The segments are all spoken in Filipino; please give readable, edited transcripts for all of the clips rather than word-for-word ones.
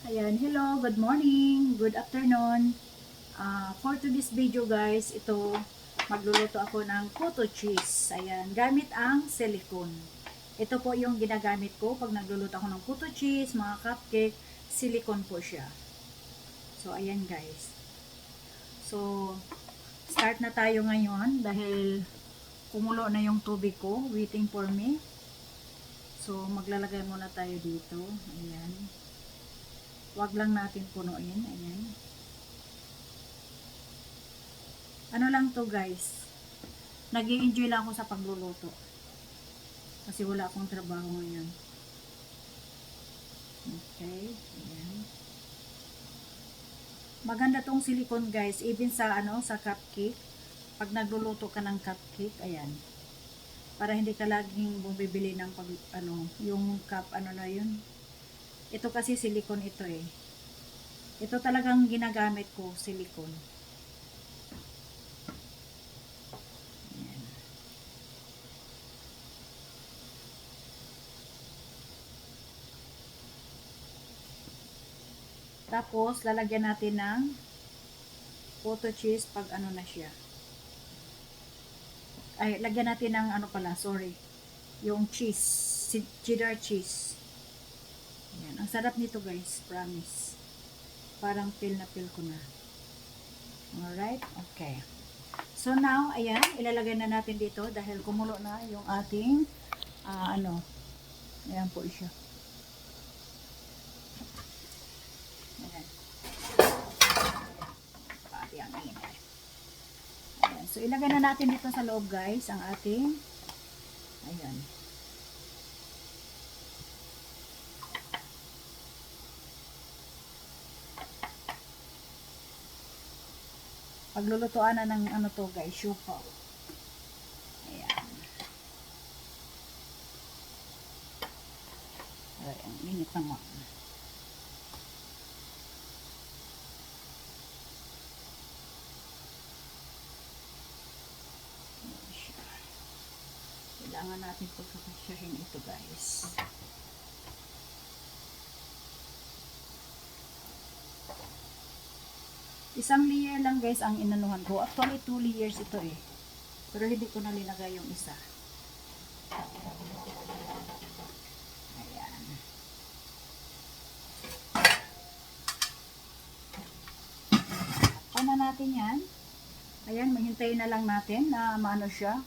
Ayan, hello, good morning, good afternoon. For today's video guys, ito, magluluto ako ng cotto cheese. Ayan, gamit ang silicone. Ito po yung ginagamit ko pag nagluluto ako ng cotto cheese, mga cupcake, silicone po siya. So, ayan guys. So, start na tayo ngayon dahil kumulo na yung tubig ko, waiting for me. So, maglalagay muna tayo dito. Ayan. Wag lang natin punuin. Ayan. Ano lang to guys. Nag-i-enjoy lang ako sa pagluluto. Kasi wala akong trabaho ngayon. Okay. Ayan. Maganda tong silicone guys. Even sa sa cupcake. Pag nagluluto ka ng cupcake, ayan. Para hindi ka laging bumibili ng yung cup, na yun. Ito kasi silicone ito eh. Ito talagang ginagamit ko, silicone. Ayan. Tapos, lalagyan natin ng cotto cheese pag na siya. Ay, lagyan natin ng yung cheese, cheddar cheese. Ayan. Ang sarap nito guys, promise. Parang feel na feel ko na. Alright? Okay. So now, ayan, ilalagay na natin dito dahil kumulo na yung ating, ayan po siya. Ayan. Ayan, ayan. Ayan. So, ilagay na natin dito sa loob guys, ang ating, ayan. Paglulutuan na ng to guys, syupaw. Ayan. Ay, ang init naman. Kailangan natin pagkakasyahin ito guys. Isang layer lang guys ang inanuhan ko. Actually 2 layers ito eh. Pero hindi ko na linagay yung isa. Ayan. Paano natin yan? Ayan, maghintayin na lang natin na maano siya.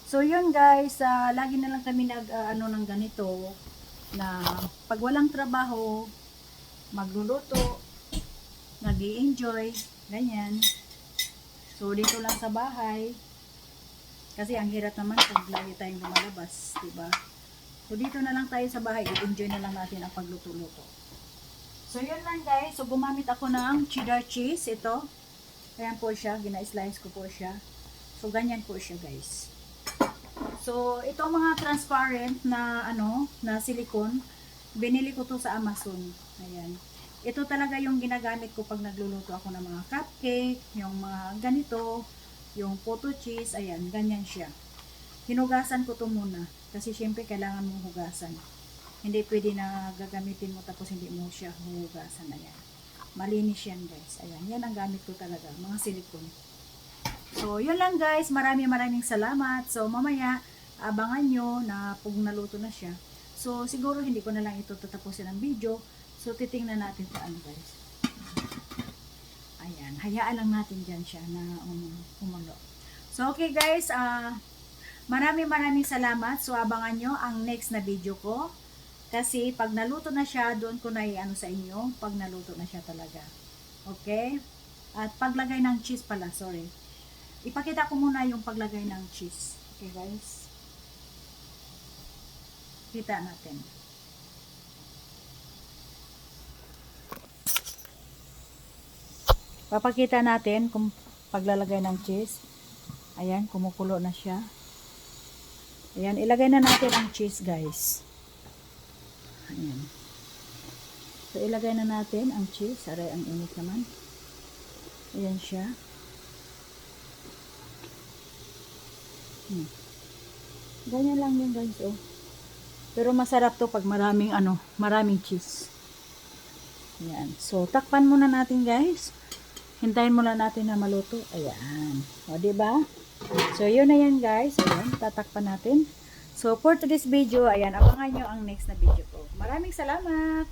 So yun guys, lagi na lang kami ng ganito na pag walang trabaho, magluluto, nag-i-enjoy, ganyan. So, dito lang sa bahay. Kasi ang hirap naman pag lagi tayong lumalabas, diba? So, dito na lang tayo sa bahay. I-enjoy na lang natin ang pagluto-luto. So, yun lang guys. So, gumamit ako ng cheddar cheese. Ito. Ayan po siya. Gina-slice ko po siya. So, ganyan po siya guys. So, ito mga transparent na, na silicone. Binili ko to sa Amazon. Ayan. Ito talaga yung ginagamit ko pag nagluluto ako ng mga cupcake, yung mga ganito, yung cotto cheese, ayan, ganyan siya. Hinugasan ko to muna, kasi syempre kailangan mong hugasan. Hindi pwede na gagamitin mo tapos hindi mo siya hugasan, ayan. Malinis yan guys, ayan, yan ang gamit ko talaga, mga silicone. So, yun lang guys, maraming salamat. So, mamaya, abangan nyo na pag naluto na siya. So, siguro hindi ko na lang ito tatapusin ang video. So, titingnan natin sa guys. Ayan. Hayaan lang natin dyan siya na umulo. So, okay guys. Maraming salamat. So, abangan nyo ang next na video ko. Kasi, pag naluto na siya, doon ko na sa inyo. Pag naluto na siya talaga. Okay? At paglagay ng cheese pala. Sorry. Ipakita ko muna yung paglagay ng cheese. Okay guys? Kita natin. Papakita natin kung paglalagay ng cheese. Ayan, kumukulo na siya. Ayan, ilagay na natin ang cheese guys. Ayan. So, ilagay na natin ang cheese. Aray, ang init naman. Ayan siya. Ganyan lang yun guys, oh. Pero masarap to pag maraming cheese. Ayan. So, takpan muna natin guys. Hintayin muna natin na maluto. Ayan. O, diba? So, yun na yan guys. Ayan, tatakpan natin. So, for today's video, ayan, abangan nyo ang next na video ko. Maraming salamat!